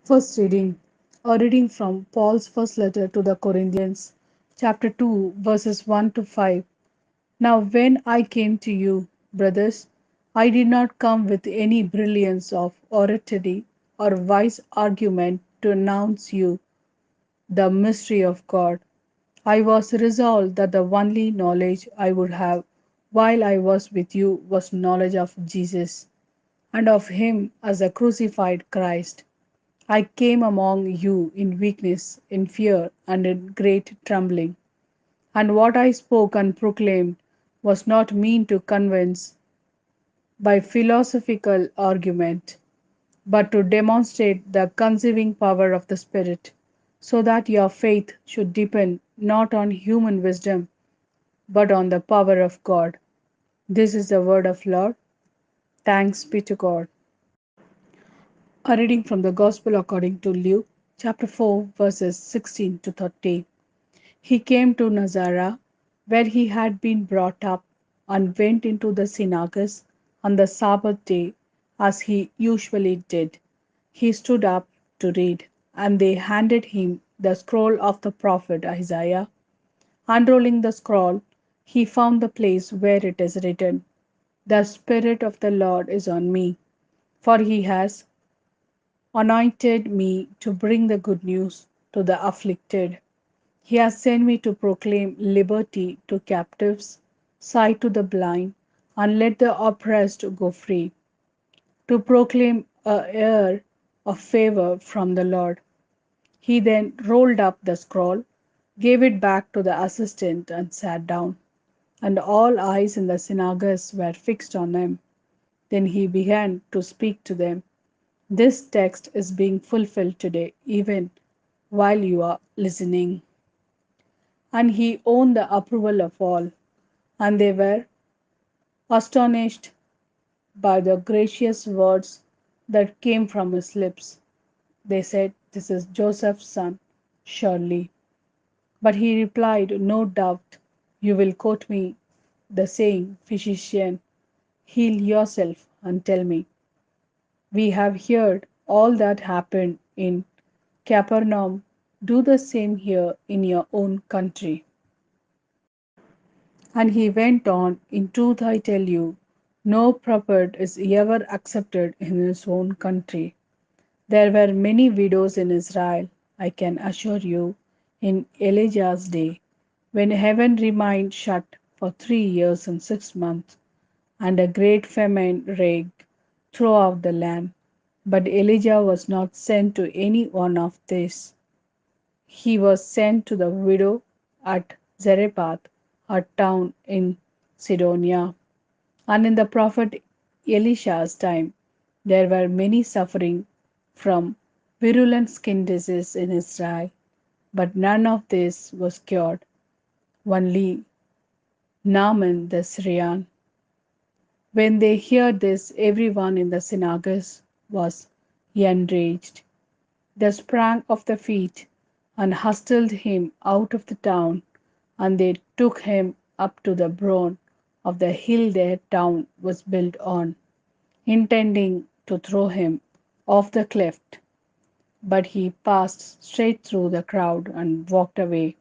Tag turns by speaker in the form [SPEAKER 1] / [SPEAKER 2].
[SPEAKER 1] First reading, a reading from Paul's first letter to the Corinthians, chapter 2, verses 1 to 5. Now, when I came to you, brothers, I did not come with any brilliance of oratory or wise argument to announce you the mystery of God. I was resolved that the only knowledge I would have while I was with you was knowledge of Jesus and of Him as a crucified Christ. I came among you in weakness, in fear, and in great trembling. And what I spoke and proclaimed was not mean to convince by philosophical argument, but to demonstrate the conceiving power of the Spirit, so that your faith should depend not on human wisdom, but on the power of God. This is the word of Lord. Thanks be to God. A reading from the Gospel according to Luke, chapter 4, verses 16 to 30. He came to Nazareth, where he had been brought up, and went into the synagogues on the Sabbath day, as he usually did. He stood up to read, and they handed him the scroll of the prophet Isaiah. Unrolling the scroll, he found the place where it is written, "The Spirit of the Lord is on me, for he has anointed me to bring the good news to the afflicted. He has sent me to proclaim liberty to captives, sight to the blind, and let the oppressed go free, to proclaim a year of favor from the Lord." He then rolled up the scroll, gave it back to the assistant, and sat down. And all eyes in the synagogues were fixed on him. Then he began to speak to them. This text is being fulfilled today, even while you are listening. And he owned the approval of all, and they were astonished by the gracious words that came from his lips. They said, "This is Joseph's son, surely." But he replied, "No doubt you will quote me the saying, 'Physician, heal yourself and tell me.' We have heard all that happened in Capernaum. Do the same here in your own country." And he went on, "In truth I tell you, no prophet is ever accepted in his own country. There were many widows in Israel, I can assure you, in Elijah's day, when heaven remained shut for 3 years and 6 months, and a great famine raged throughout the land. But Elijah was not sent to any one of these. He was sent to the widow at Zarephath, a town in Sidonia. And in the prophet Elisha's time, there were many suffering from virulent skin disease in Israel, but none of this was cured, only Naaman the Syrian. When they heard this, everyone in the synagogues was enraged. They sprang off their feet and hustled him out of the town, and they took him up to the brow of the hill their town was built on, intending to throw him off the cliff. But he passed straight through the crowd and walked away.